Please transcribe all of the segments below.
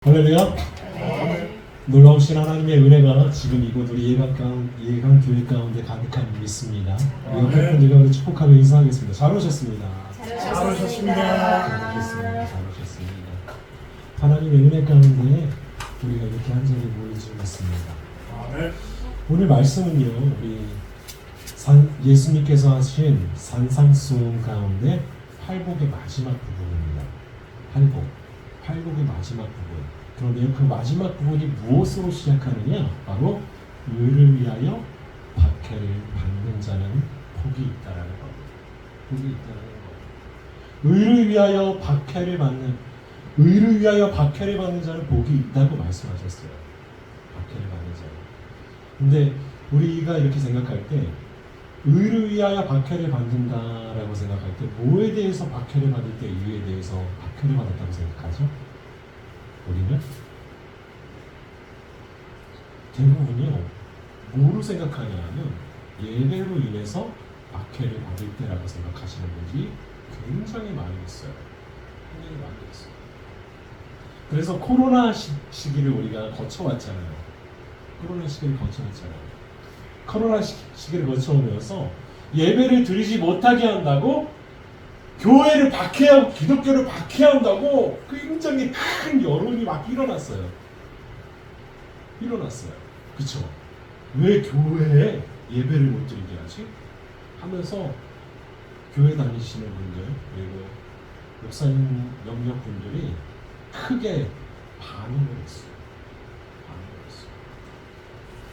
할렐루야. 놀라우신 하나님의 은혜가 지금 이곳 우리 예강교회 가운데 가득함을 믿습니다. 우리 옆에 분들과 우리 축복하며 인사하겠습니다. 잘 오셨습니다. 잘 오셨습니다. 잘 오셨습니다. 하나님의 은혜 가운데 우리가 이렇게 한 자리에 모여지고 있습니다. 오늘 말씀은요, 우리 예수님께서 하신 산상수훈 가운데 팔복의 마지막 부분입니다. 팔복의 마지막 부분. 그런데 그 마지막 부분이 무엇으로 시작하느냐? 바로 의를 위하여 박해를 받는 자는 복이 있다라는 겁니다. 복이 있다라는 겁니다. 의를 위하여 박해를 받는 자는 복이 있다고 말씀하셨어요. 박해를 받는 자는. 근데 우리가 이렇게 생각할 때 의를 위하여 박해를 받는다라고 생각할 때 뭐에 대해서 박해를 받을 때 의에 대해서 박해를 받았다고 생각하죠? 우리는 대부분이요, 뭐로 생각하냐 하면 예배로 인해서 박해를 받을 때라고 생각하시는 분들이 굉장히 많이 있어요. 굉장히 많이 있어요. 그래서 코로나 시기를 우리가 거쳐왔잖아요. 코로나 시기를 거쳐오면서 예배를 드리지 못하게 한다고, 교회를 박해하고 기독교를 박해한다고 굉장히 큰 여론이 막 일어났어요. 그쵸? 왜 교회에 예배를 못 드리게 하지? 하면서 교회 다니시는 분들, 그리고 목사님 영역 분들이 크게 반응을 했어요.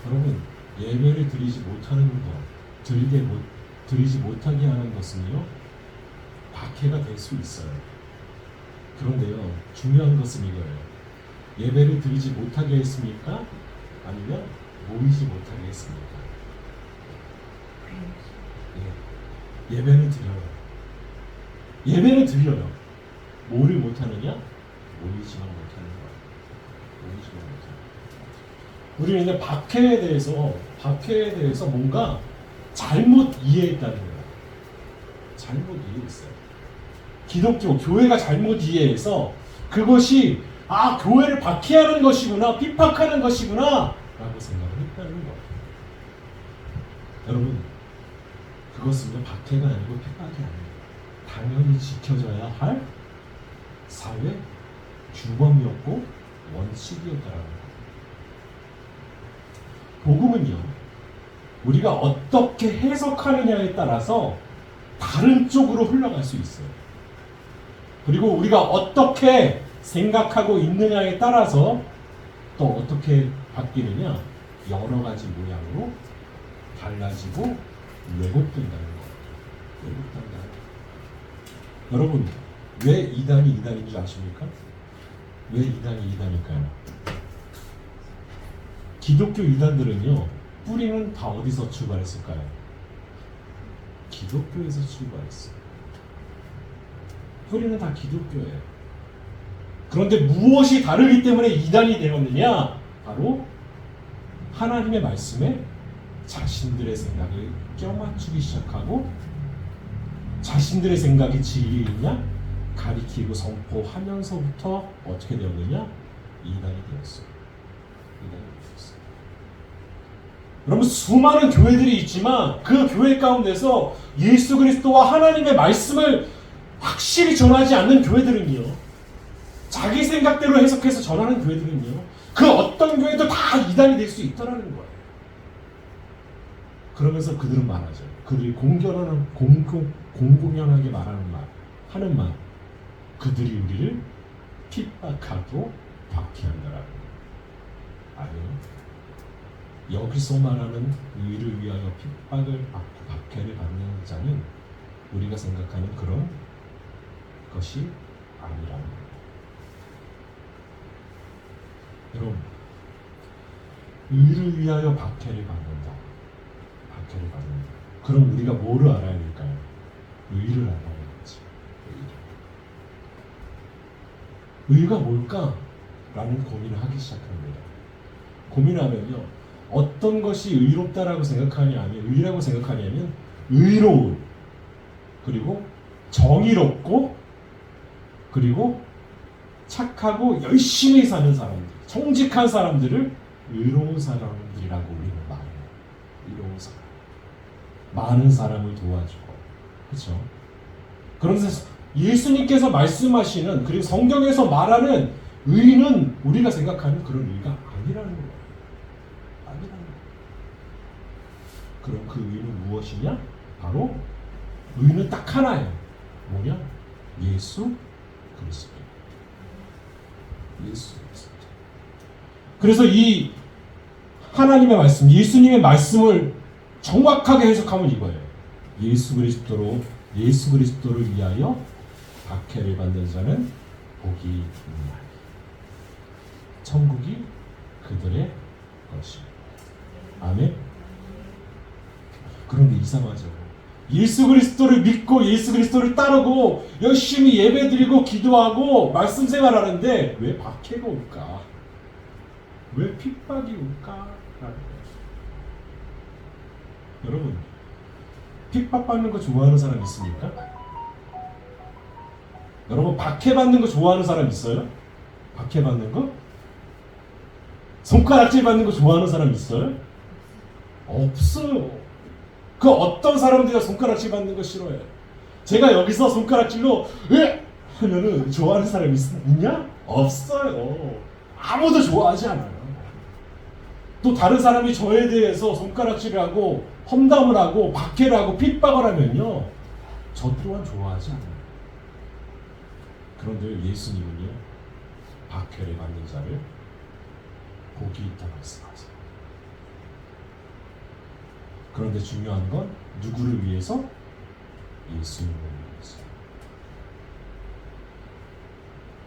여러분, 예배를 드리지 못하는 것, 드리지 못하게 하는 것은요, 박해가 될 수 있어요. 그런데요, 중요한 것은 이거예요. 예배를 드리지 못하게 했습니까? 아니면 모이지 못하게 했습니까? 예배는 드려요. 뭐를 못하느냐? 모이지만 못하는 거예요. 우리는 이제 박해에 대해서 뭔가 잘못 이해했다는 거예요. 잘못 이해했어요. 기독교, 교회가 잘못 이해해서 그것이 교회를 박해하는 것이구나, 핍박하는 것이구나 라고 생각을 했다는 거예요. 여러분, 그것은 박해가 아니고 핍박이 아니에요. 당연히 지켜져야 할 사회 규범이었고 원칙이었다라는 거예요. 복음은요, 우리가 어떻게 해석하느냐에 따라서 다른 쪽으로 흘러갈 수 있어요. 그리고 우리가 어떻게 생각하고 있느냐에 따라서 또 어떻게 바뀌느냐, 여러 가지 모양으로 달라지고 왜곡된다는 거예요. 여러분, 왜 이단이 이단인 줄 아십니까? 왜 이단이 이단일까요? 기독교 이단들은요, 뿌리는 다 어디서 출발했을까요? 기독교에서 출발했어요. 뿌리는 다 기독교예요. 그런데 무엇이 다르기 때문에 이단이 되었느냐? 바로 하나님의 말씀에 자신들의 생각을 껴맞추기 시작하고, 자신들의 생각이 진리이냐 가리키고 선포하면서부터 어떻게 되었느냐? 이단이 되었어요. 여러분, 수많은 교회들이 있지만 그 교회 가운데서 예수 그리스도와 하나님의 말씀을 확실히 전하지 않는 교회들은요, 자기 생각대로 해석해서 전하는 교회들은요, 그 어떤 교회도 다 이단이 될 수 있다는 거예요. 그러면서 그들은 말하죠. 그들이 공공연하게 하는 말, 그들이 우리를 핍박하고 박해한다라는 거예요. 아니요. 여기서 말하는 의를 위하여 핍박을 받고 박해를 받는 자는 우리가 생각하는 그런 것이 아니라는 거예요. 여러분, 의를 위하여 박해를 받는다. 그럼 우리가 뭐를 알아야 될까요? 의를 알아야겠지. 의가 뭘까? 라는 고민을 하기 시작합니다. 고민하면요, 어떤 것이 의롭다라고 의라고 생각하냐면 의로운, 그리고 정의롭고, 그리고 착하고 열심히 사는 사람들, 정직한 사람들을 의로운 사람들이라고 우리는 말해요. 의로운 사람. 많은 사람을 도와주고. 그렇죠? 그런데 예수님께서 말씀하시는, 그리고 성경에서 말하는 의는 우리가 생각하는 그런 의가 아니라는 거예요. 아니라는 거예요. 그럼 그 의는 무엇이냐? 바로 의는 딱 하나예요. 뭐냐? 예수 그리스도. 예수 그리스도. 그래서 이 하나님의 말씀, 예수님의 말씀을 정확하게 해석하면 이거예요. 예수 그리스도를 위하여 박해를 받는 자는 복이 있나니 천국이 그들의 것입니다. 아멘. 그런데 이상하죠. 예수 그리스도를 믿고 예수 그리스도를 따르고 열심히 예배드리고 기도하고 말씀 생활하는데 왜 박해가 올까? 왜 핍박이 올까? 여러분, 핍박받는 거 좋아하는 사람 있습니까? 여러분, 박해받는 거 좋아하는 사람 있어요? 박해받는 거? 손가락질 받는 거 좋아하는 사람 있어요? 없어요. 그 어떤 사람들이 손가락질 받는 거 싫어해요. 제가 여기서 손가락질로 에! 하면은 좋아하는 사람 있냐? 없어요. 아무도 좋아하지 않아요. 또 다른 사람이 저에 대해서 손가락질을 하고 험담을 하고 박해를 하고 핍박을 하면요, 저 또한 좋아하지 않아요. 그런데 예수님은요, 박해를 받는 자를 복이 있다 말씀하세요. 그런데 중요한 건 누구를 위해서? 예수님을 위해서.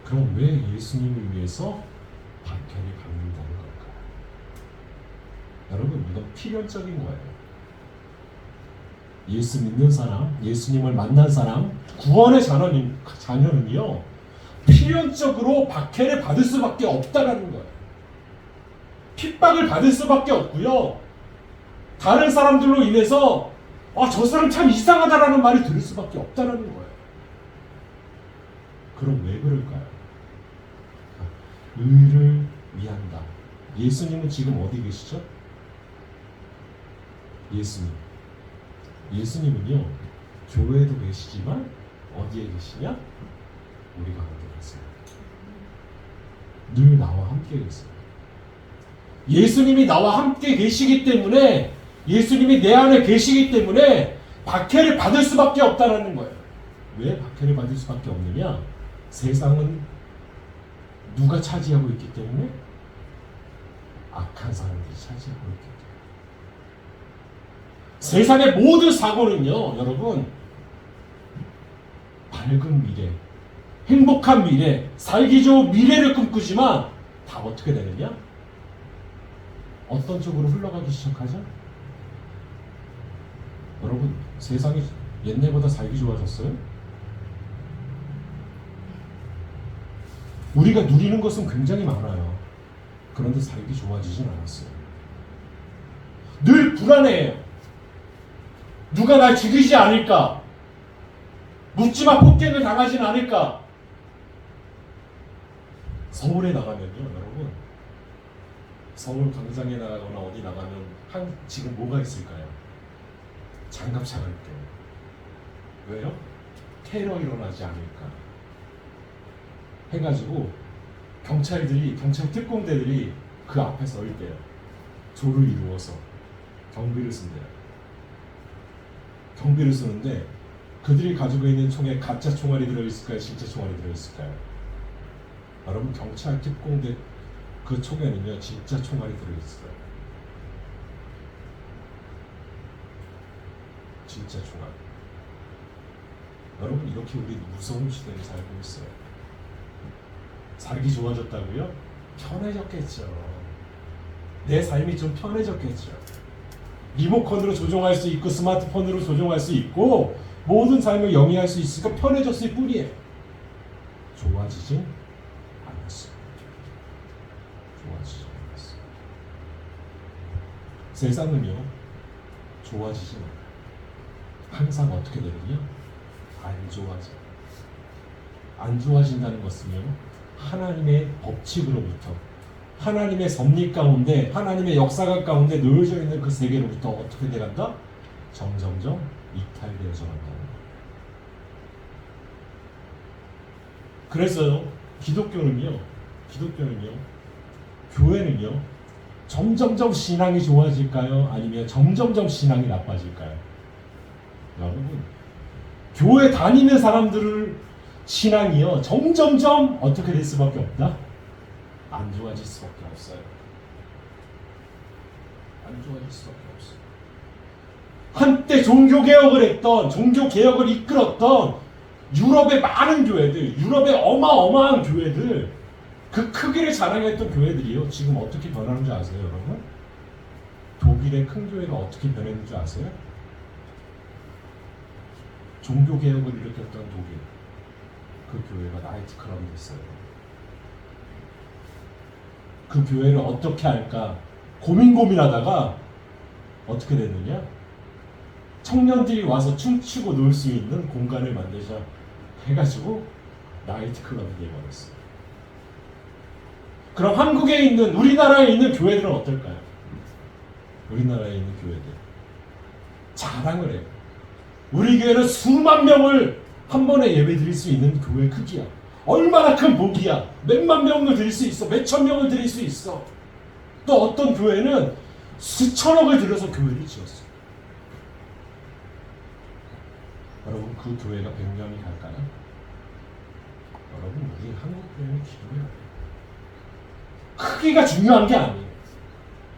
그럼 왜 예수님을 위해서 박해를 받는다는 걸까요? 여러분, 이건 필연적인 거예요. 예수 믿는 사람, 예수님을 만난 사람, 구원의 자녀는요, 필연적으로 박해를 받을 수밖에 없다라는 거예요. 핍박을 받을 수밖에 없고요. 다른 사람들로 인해서 저 사람 참 이상하다라는 말이 들을 수밖에 없다라는 거예요. 그럼 왜 그럴까요? 의를 위한다. 예수님은 지금 어디 계시죠? 예수님은요, 교회에도 계시지만 어디에 계시냐? 우리 가운데 계세요. 늘 나와 함께 계세요. 예수님이 나와 함께 계시기 때문에, 예수님이 내 안에 계시기 때문에 박해를 받을 수밖에 없다는 거예요. 왜 박해를 받을 수밖에 없느냐? 세상은 누가 차지하고 있기 때문에? 악한 사람들이 차지하고 있기 때문에. 세상의 모든 사고는요, 여러분, 밝은 미래, 행복한 미래, 살기 좋은 미래를 꿈꾸지만 다 어떻게 되느냐? 어떤 쪽으로 흘러가기 시작하죠? 여러분, 세상이 옛날보다 살기 좋아졌어요? 우리가 누리는 것은 굉장히 많아요. 그런데 살기 좋아지진 않았어요. 늘 불안해요. 누가 날 죽이지 않을까? 묻지마 폭행을 당하진 않을까? 서울에 나가면요, 여러분, 서울 광장에 나가거나 어디 나가면 지금 뭐가 있을까요? 장갑 차갈게요. 왜요? 테러 일어나지 않을까 해가지고 경찰 특공대들이 그 앞에 서 있대요. 조를 이루어서 경비를 쓴대요. 경비를 쓰는데 그들이 가지고 있는 총에 가짜 총알이 들어있을까요? 진짜 총알이 들어있을까요? 여러분, 경찰 특공대 그 총에는요, 진짜 총알이 들어있어요. 진짜 총알. 여러분, 이렇게 우리 무서운 시대에 살고 있어요. 살기 좋아졌다고요? 편해졌겠죠. 내 삶이 좀 편해졌겠죠. 리모컨으로 조종할 수 있고 스마트폰으로 조종할 수 있고 모든 삶을 영위할 수 있으니까 편해졌을 뿐이에요. 좋아지지 않았어요. 좋아지지 않았어요. 세상은요, 좋아지지 않아요. 항상 어떻게 되느냐? 안 좋아져요. 안 좋아진다는 것은요, 하나님의 법칙으로부터, 하나님의 섭리 가운데, 하나님의 역사가 가운데 놓여져 있는 그 세계로부터 어떻게 돼간다? 점점점 이탈되어져 간다. 그래서 기독교는요, 교회는요, 점점점 신앙이 좋아질까요? 아니면 점점점 신앙이 나빠질까요? 여러분, 교회 다니는 사람들을 신앙이요, 점점점 어떻게 될 수밖에 없다? 안 좋아질 수밖에 없어요. 안 좋아질 수밖에 없어요. 한때 종교개혁을 했던, 종교개혁을 이끌었던 유럽의 많은 교회들, 유럽의 어마어마한 교회들, 그 크기를 자랑했던 교회들이요, 지금 어떻게 변하는 줄 아세요, 여러분? 독일의 큰 교회가 어떻게 변했는 줄 아세요? 종교개혁을 일으켰던 독일, 그 교회가 나이트클럽이 됐어요. 그 교회를 어떻게 할까 고민하다가 어떻게 됐느냐? 청년들이 와서 춤추고 놀 수 있는 공간을 만들자 해가지고 나이트클럽이 되어버렸어요. 그럼 한국에 있는, 우리나라에 있는 교회들은 어떨까요? 우리나라에 있는 교회들 자랑을 해요. 우리 교회는 수만 명을 한 번에 예배 드릴 수 있는 교회 크기야. 얼마나 큰 복이야. 몇만 명을 드릴 수 있어. 몇천 명을 드릴 수 있어. 또 어떤 교회는 수천억을 들여서 교회를 지었어. 여러분, 그 교회가 100년이 갈까요? 여러분, 우리 한국 교회는 기도해야 돼요. 크기가 중요한 게 아니에요.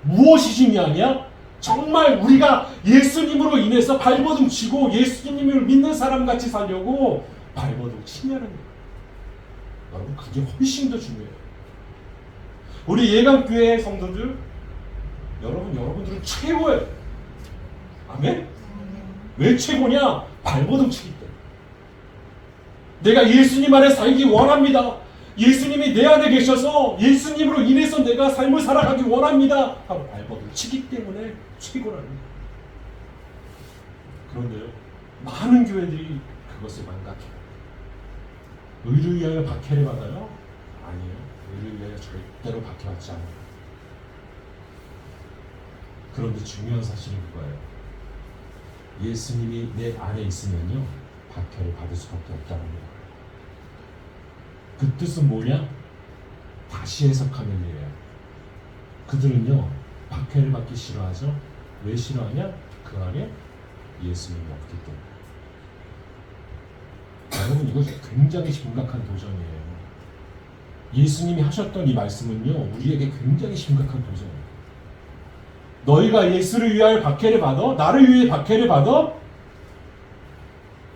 무엇이 중요하냐? 정말 우리가 예수님으로 인해서 발버둥 치고 예수님을 믿는 사람같이 살려고 발버둥 치냐는 거예요. 여러분, 그게 훨씬 더 중요해요. 우리 예감교회 성도들, 여러분들은 최고예요. 아멘? 왜 최고냐? 발버둥 치기 때문에. 내가 예수님 안에 살기 원합니다. 예수님이 내 안에 계셔서 예수님으로 인해서 내가 삶을 살아가기 원합니다 하고 발버둥 치기 때문에 최고라는 거예요. 그런데요, 많은 교회들이 그것을 망각해요. 의를 위하여 박해를 받아요? 아니에요. 의를 위하여 절대로 박해받지 않아요. 그런데 중요한 사실은 그거예요. 예수님이 내 안에 있으면요, 박해를 받을 수밖에 없다는 거예요. 그 뜻은 뭐냐? 다시 해석하면 이래요. 그들은요, 박해를 받기 싫어하죠. 왜 싫어하냐? 그 안에 예수님이 없기 때문에. 여러분, 이거 굉장히 심각한 도전이에요. 예수님이 하셨던 이 말씀은요, 우리에게 굉장히 심각한 도전이에요. 너희가 예수를 위하여 박해를 받아, 나를 위해 박해를 받아,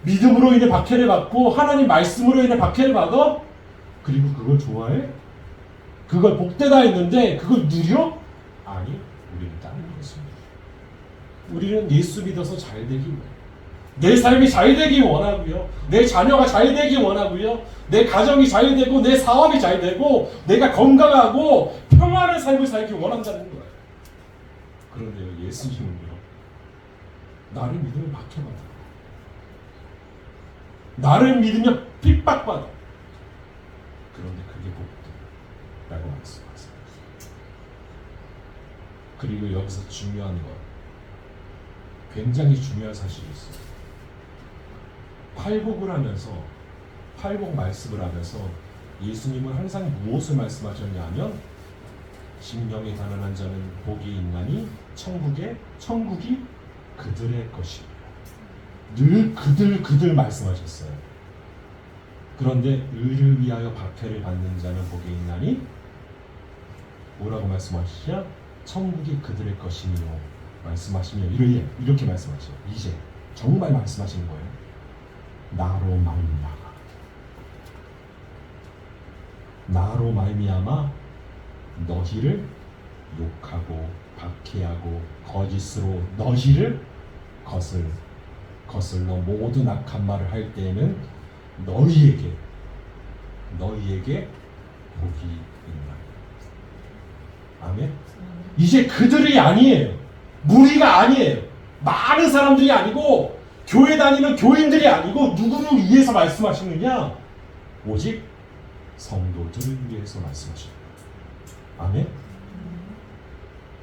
믿음으로 인해 박해를 받고 하나님 말씀으로 인해 박해를 받아, 그리고 그걸 좋아해? 그걸 복되다 했는데 그걸 누려? 아니, 우리는 다른 것입니다. 우리는 예수 믿어서 잘 되기 원해요. 내 삶이 잘 되기 원하고요. 내 자녀가 잘 되기 원하고요. 내 가정이 잘 되고 내 사업이 잘 되고 내가 건강하고 평안한 삶을 살기 원한다는 거예요. 그런데요, 예수님은요, 나를 믿으면 박해받아. 나를 믿으면 핍박받아. 그런데 그게 복되라고 말씀하세요. 그리고 여기서 중요한 것, 굉장히 중요한 사실이 있어요. 팔복을 하면서, 팔복 말씀을 하면서 예수님은 항상 무엇을 말씀하셨냐면, 심령이 가난한 자는 복이 있나니 천국이 그들의 것이라. 늘 그들 말씀하셨어요. 그런데 의를 위하여 박해를 받는 자는 복이 있나니 뭐라고 말씀하시냐? 천국이 그들의 것이니요 말씀하시면 이렇게 말씀하시죠. 이제 정말 말씀하시는 거예요. 나로 말미암아 너희를 욕하고 박해하고 거짓으로 너희를 거슬러 모든 악한 말을 할 때에는 너희에게 복이 있나. 아멘. 이제 그들이 아니에요. 무리가 아니에요. 많은 사람들이 아니고 교회 다니는 교인들이 아니고 누구를 위해서 말씀하시느냐? 오직 성도들을 위해서 말씀하십니다. 아멘.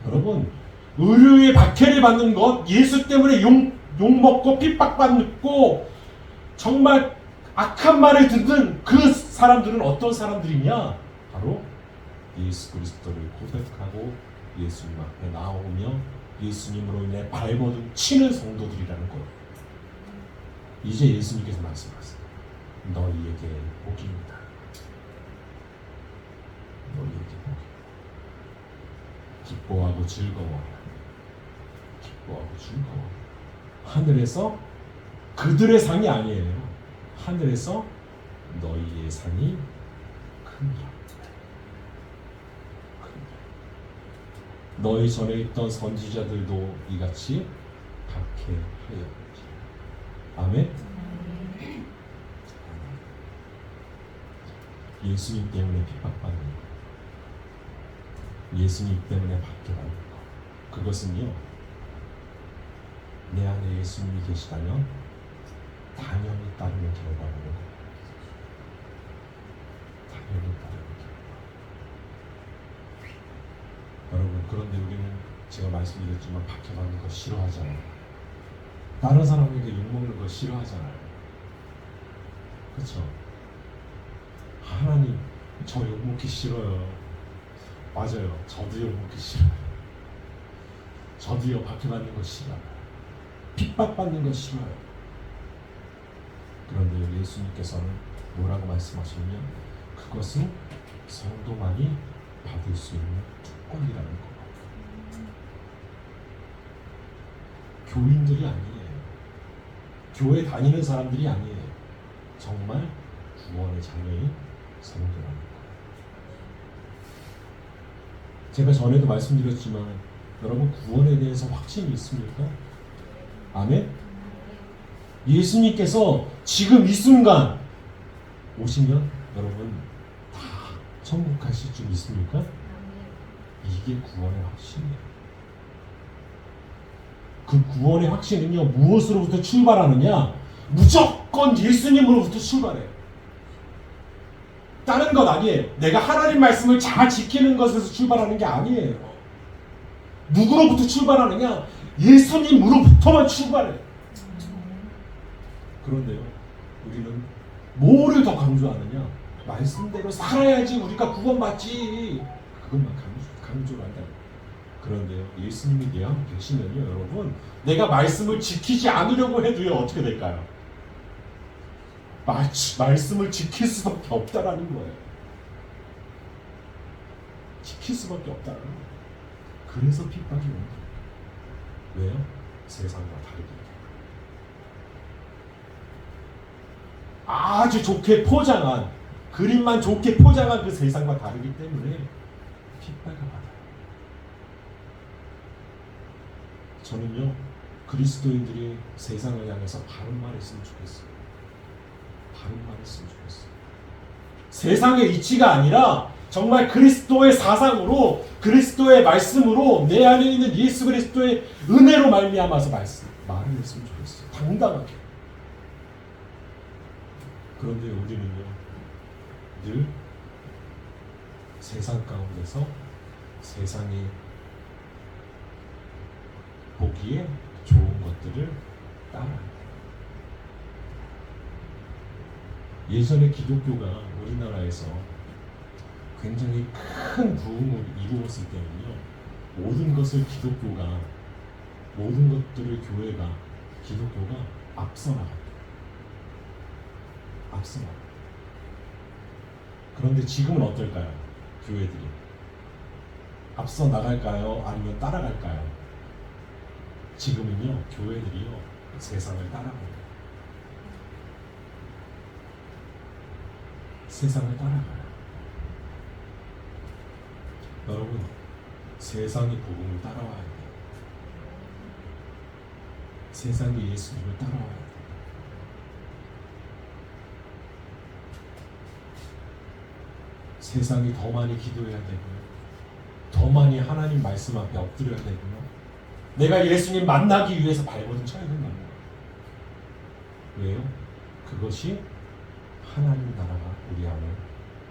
여러분, 의료의 박해를 받는 것, 예수 때문에 욕먹고 핍박받고 정말 악한 말을 듣는 그 사람들은 어떤 사람들이냐? 바로 예수 그리스도를 고백하고 예수님 앞에 나오며 예수님으로 인해 발버둥 치는 성도들이라는 거예요. 이제 예수님께서 말씀하세요. 너희에게 복입니다. 너희에게 복입니다. 기뻐하고 즐거워하라. 기뻐하고 즐거워. 하늘에서 그들의 상이 아니에요. 하늘에서 너희의 상이 크니라. 너희 전에 있던 선지자들도 이같이 박해하였지. 아멘. 예수님 때문에 핍박받는 것, 예수님 때문에 박해받는 것, 그것은요, 내 안에 예수님이 계시다면 당연히 따르는 결과라는 거예요. 당연히 따르는 결과. 여러분, 그런데 우리는 제가 말씀드렸지만 박해받는 거 싫어하잖아요. 다른 사람에게 욕먹는 거 싫어하잖아요. 그렇죠? 하나님, 저 욕먹기 싫어요. 맞아요. 저도 욕먹기 싫어요. 저도요, 박해받는 거 싫어요. 핍박받는 거 싫어요. 그런데 예수님께서는 뭐라고 말씀하시느냐? 그것은 성도만이 받을 수 있는 특권이라는 거. 교인들이 아니에요. 교회 다니는 사람들이 아니에요. 정말 구원의 자녀인 성도라는 거. 제가 전에도 말씀드렸지만 여러분, 구원에 대해서 확신이 있습니까? 아멘? 예수님께서 지금 이 순간 오시면 여러분 다 천국 가실 줄 믿습니까? 이게 구원의 확신이에요. 그 구원의 확신은요, 무엇으로부터 출발하느냐? 무조건 예수님으로부터 출발해요. 다른 것 아니에요. 내가 하나님 말씀을 잘 지키는 것에서 출발하는 게 아니에요. 누구로부터 출발하느냐? 예수님으로부터만 출발해요. 그런데요, 우리는 뭐를 더 강조하느냐? 말씀대로 살아야지 우리가 구원받지. 그것만 강조를 한다. 그런데요, 예수님이 내 안에 계시면요, 여러분, 내가 말씀을 지키지 않으려고 해도요, 어떻게 될까요? 말씀을 지킬 수밖에 없다라는 거예요. 지킬 수밖에 없다라는 거예요. 그래서 핍박이 오는 거예요. 왜요? 세상과 다르게. 아주 좋게 포장한, 그림만 좋게 포장한 그 세상과 다르기 때문에 핍박을 받아요. 저는요, 그리스도인들이 세상을 향해서 바른 말 했으면 좋겠어요. 바른 말 했으면 좋겠어요. 세상의 이치가 아니라 정말 그리스도의 사상으로, 그리스도의 말씀으로, 내 안에 있는 예수 그리스도의 은혜로 말미암아서 말을 했으면 좋겠어요. 당당하게. 그런데 우리는요, 늘 세상 가운데서 세상이 보기에 좋은 것들을 따라합니다. 예전에 기독교가 우리나라에서 굉장히 큰 부흥을 이루었을 때는요, 모든 것을 기독교가, 모든 것들을 교회가, 기독교가 앞서 나갑니다. 앞서 나갑니다. 그런데 지금은 어떨까요? 교회들이 앞서 나갈까요? 아니면 따라갈까요? 지금은요, 교회들이요, 세상을 따라갑니다. 세상을 따라가요. 여러분, 세상이 복음을 따라와야 돼요. 세상이 예수님을 따라와야 돼요. 세상이 더 많이 기도해야 되고요, 더 많이 하나님 말씀 앞에 엎드려야 되고요, 내가 예수님 만나기 위해서 발버둥 쳐야 된다는 거예요. 왜요? 그것이 하나님 나라가 우리 안에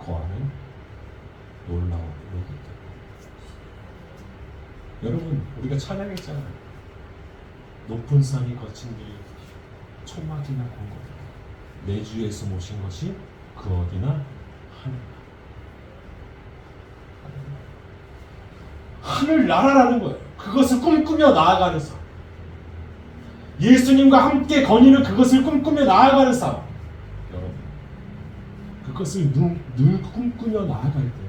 거하는 놀라운 은혜이기 때문에. 여러분, 우리가 찬양했잖아요. 높은 산이 거친 길 초막이나 공고 내 주에서 모신 것이 그 어디나 하늘나라라는 거예요. 그것을 꿈꾸며 나아가는 삶. 예수님과 함께 거니는 그것을 꿈꾸며 나아가는 삶. 여러분, 그것을 늘 꿈꾸며 나아갈 때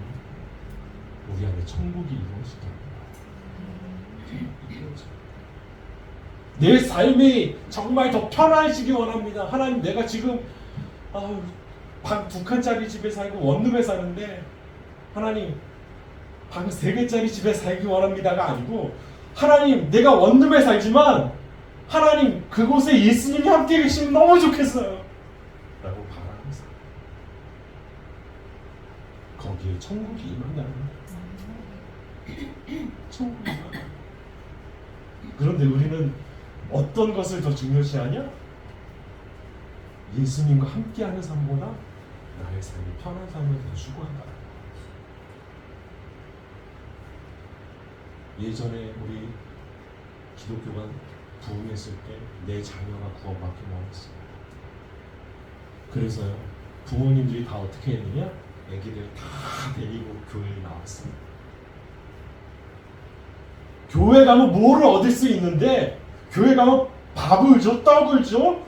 우리 안에 천국이 이루어지다. 내 삶이 정말 더 편안해지기 원합니다. 하나님, 내가 지금 방 2칸짜리 집에 살고 원룸에 사는데 하나님, 방 3개짜리 집에 살기 원합니다가 아니고, 하나님, 내가 원룸에 살지만 하나님, 그곳에 예수님이 함께 계시면 너무 좋겠어요 라고 바라는 삶. 거기에 천국이 임한다는 거예요. 천국이 임한다. 그런데 우리는 어떤 것을 더 중요시하냐? 예수님과 함께하는 삶보다 나의 삶이 편한 삶을 더 추구한다. 예전에 우리 기독교가 부흥했을 때 내 자녀가 구원받기 원했어요. 그래서요, 부모님들이 다 어떻게 했느냐? 애기들 다 데리고 교회에 나왔어요. 교회 가면 뭐를 얻을 수 있는데, 교회 가면 밥을 줘, 떡을 줘,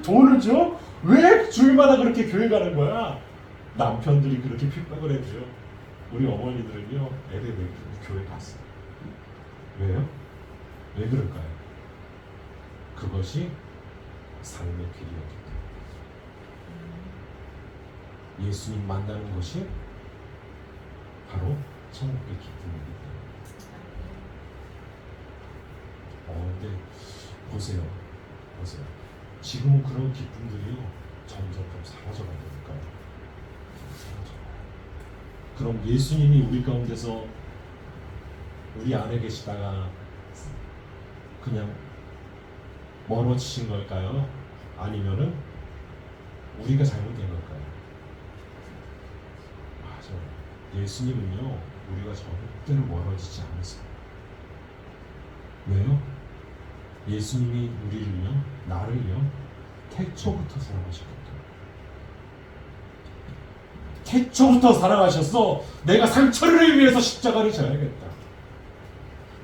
돈을 줘? 왜 주일마다 그렇게 교회 가는 거야? 남편들이 그렇게 핍박을 해줘요. 우리 어머니들은요, 애들 데리고 교회 갔어요. 왜요? 왜 그럴까요? 그것이 삶의 길이었기 때문에. 예수님 만나는 것이 바로 천국의 기쁨이기 때문에. 근데 보세요. 지금은 그런 기쁨들이요, 점점 좀 사라져가니까요. 그럼 예수님이 우리 가운데서 우리 안에 계시다가 그냥 멀어지신 걸까요? 아니면은 우리가 잘못된 걸까요? 맞아요. 예수님은요, 우리가 절대로 멀어지지 않으세요. 왜요? 예수님이 우리를요, 나를요, 태초부터 사랑하셨거든요. 태초부터 사랑하셔서 내가 상처를 위해서 십자가를 져야겠다.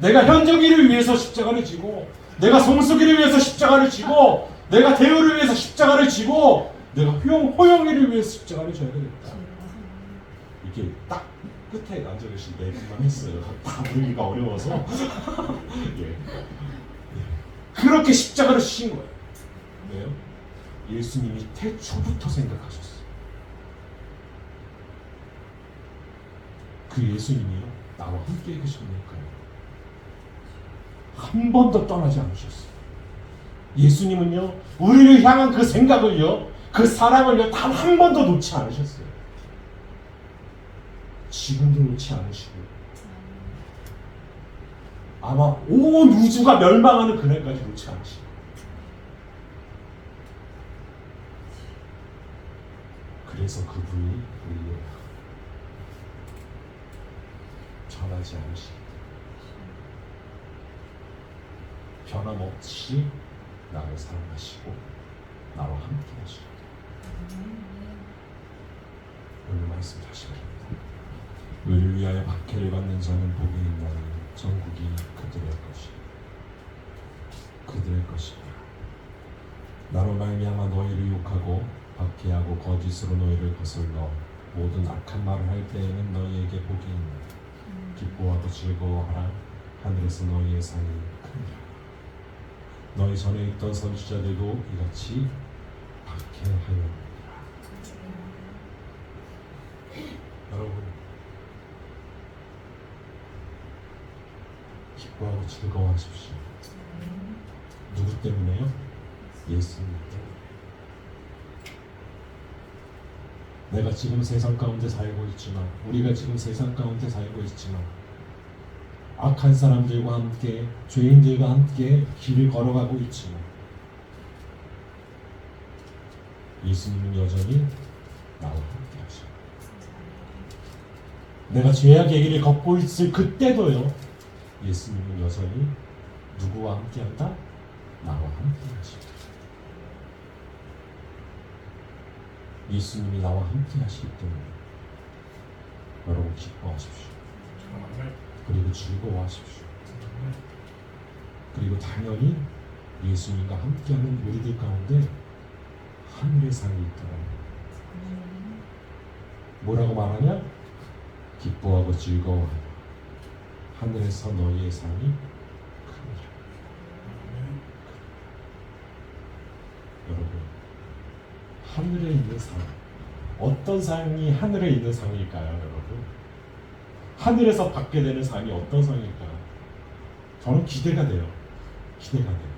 내가 현정이를 위해서 십자가를 지고, 내가 성수기를 위해서 십자가를 지고, 내가 대우를 위해서 십자가를 지고, 내가 호영이를 위해서 십자가를 져야 되겠다. 이게 딱 끝에 앉아 계신 네 분만 했어요. 다 부르기가 어려워서. 예. 그렇게 십자가를 지신 거예요. 왜요? 예수님이 태초부터 생각하셨어요. 그 예수님이요, 나와 함께 계십니까? 한 번도 떠나지 않으셨어요. 예수님은요, 우리를 향한 그 생각을요, 그 사랑을요, 단 한 번도 놓지 않으셨어요. 지금도 놓지 않으시고, 아마 온 우주가 멸망하는 그날까지 놓지 않으시고, 그래서 그분이 우리의 변하지 않으시고, 변함없이 나를 사랑하시고 나와 함께 하시고. 오늘 말씀 다시 드립니다. 의를 위하여 박해를 받는 자는 복이 있나니 전국이 그들의 것이다. 나로 말미암아 너희를 욕하고 박해하고 거짓으로 너희를 거슬러 모든 악한 말을 할 때에는 너희에게 복이 있나. 기뻐하고 즐거워하라. 하늘에서 너희의 상이 크니라. 너희 전에 있던 선지자들도 이같이 박해하였느니라. 여러분, 기뻐하고 즐거워하십시오. 누구 때문에요? 예수님 때문에. 내가 지금 세상 가운데 살고 있지만, 우리가 지금 세상 가운데 살고 있지만, 악한 사람들과 함께, 죄인들과 함께 길을 걸어가고 있지만, 예수님은 여전히 나와 함께 하십니다. 내가 죄악의 길을 걷고 있을 그때도요, 예수님은 여전히 누구와 함께한다? 나와 함께하시다. 예수님이 나와 함께하시기 때문에 여러분 기뻐하십시오. 그리고 즐거워하십시오. 그리고 당연히 예수님과 함께하는 우리들 가운데 하늘의 상이 있더라. 뭐라고 말하냐? 기뻐하고 즐거워하라. 하늘에서 너희의 상이 크니라. 여러분, 하늘에 있는 상, 어떤 상이 하늘에 있는 상일까요, 여러분? 하늘에서 받게 되는 상이 어떤 상일까요? 저는 기대가 돼요. 기대가 돼요.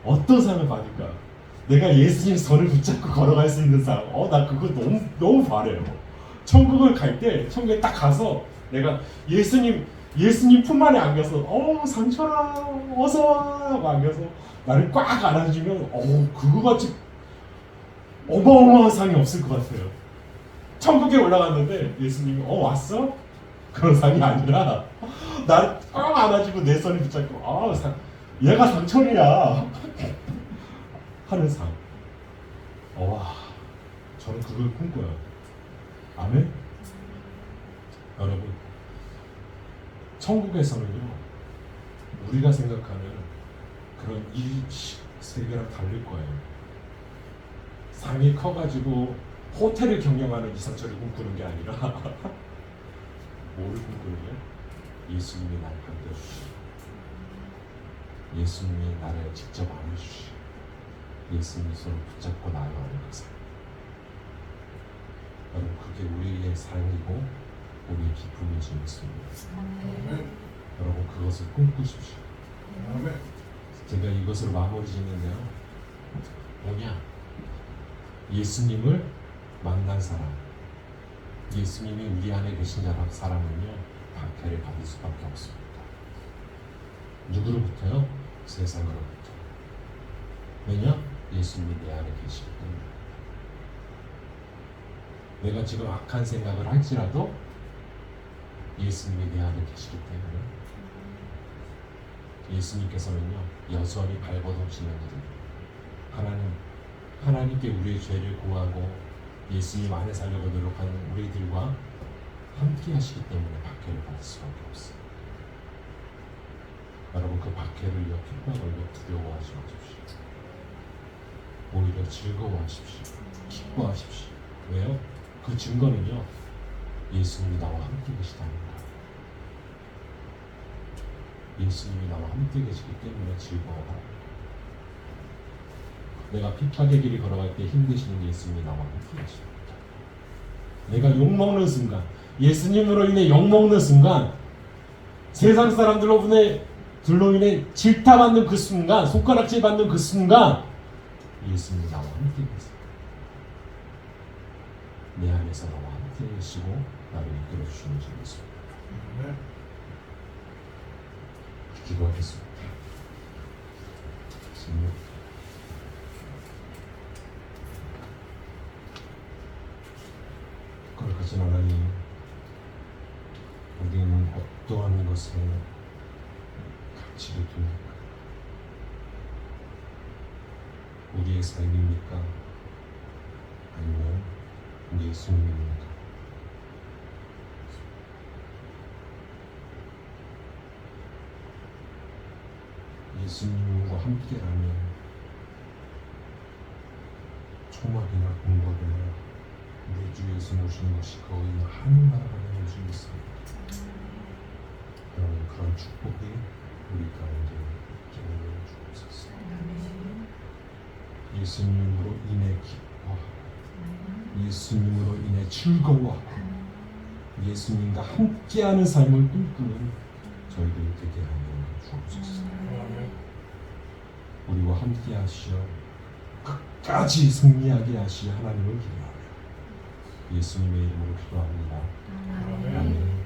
어떤 상을 받을까? 내가 예수님 손을 붙잡고 걸어갈 수 있는 상. 나 그거 너무 바래요. 천국을 갈 때, 천국에 딱 가서 내가 예수님 품 안에 안겨서 상철아 어서 와 하고 안겨서 나를 꽉 안아주면 그거같이 어마어마한 상이 없을 것 같아요. 천국에 올라갔는데 예수님이 왔어? 그런 상이 아니라 나를 꽉 안아주고 내 손을 붙잡고 얘가 상철이야 하는 상. 와, 저는 그걸 꿈꿔요. 아멘? 여러분, 천국에서는요, 우리가 생각하는 그런 이 세계랑 다를 거예요. 상이 커가지고 호텔을 경영하는 이상철을 꿈꾸는 게 아니라 뭐를 꿈꾸느냐? 예수님이 나를 반겨주시고, 예수님이 나를 직접 안아주시고, 예수님의 손을 붙잡고 나아가는 것을. 여러분, 그게 우리의 삶이고 우리의 기쁨인 줄 믿습니다. 여러분, 그것을 꿈꾸십시오. 제가 이것으로 마무리 짓는데요, 뭐냐? 예수님을 만난 사람, 예수님이 우리 안에 계신 사람은요, 박해를 받을 수밖에 없습니다. 누구로부터요? 세상으로부터. 왜냐? 예수님이 내 안에 계시기 때문에. 내가 지금 악한 생각을 할지라도 예수님이 내 안에 계시기 때문에 예수님께서는요, 여전히 발버둥치는 우리, 하나님께 우리의 죄를 구하고 예수님 안에 살려고 노력하는 우리들과 함께 하시기 때문에 박해를 받을 수밖에 없어요. 여러분, 그 박해를요, 핍박을요, 두려워하지 마십시오. 오히려 즐거워하십시오. 기뻐하십시오. 왜요? 그 증거는요, 예수님이 나와 함께 계시다는 거예요. 예수님이 나와 함께 계시기 때문에 즐거워하라. 내가 핍박의 길을 걸어갈 때 힘드시는 예수님이 나와 함께 계십니다. 내가 욕먹는 순간, 예수님으로 인해 욕먹는 순간, 세상 사람들로 인해 질타받는 그 순간, 손가락질 받는 그 순간, 예수님이 나와 함께 계세요. 내 안에서 나와 함께 계시고 나를 이끌어 주시는 줄 믿습니다. 기도하겠습니다. 거룩하신 하나님, 우리는 어떠한 것에 가치를 둡니까? 우리의 삶입니까? 아니면 예수님입니까? 예수님과 함께라면 초막이나 공덕이나 우리 주 예수 모시는 것이 거의 하늘나라가 되는 줄 믿습니다. 여러분, 그런 축복이 우리 가운데 있게 하여 주옵소서. 예수님으로 인해 기뻐하고, 예수님으로 인해 즐거워하고, 예수님과 함께하는 삶을 꿈꾸는 저희들이 되게 하여 주옵소서. 우리와 함께 하시어 끝까지 승리하게 하시 하나님을 기도하며 예수님의 이름으로 기도합니다. 아멘.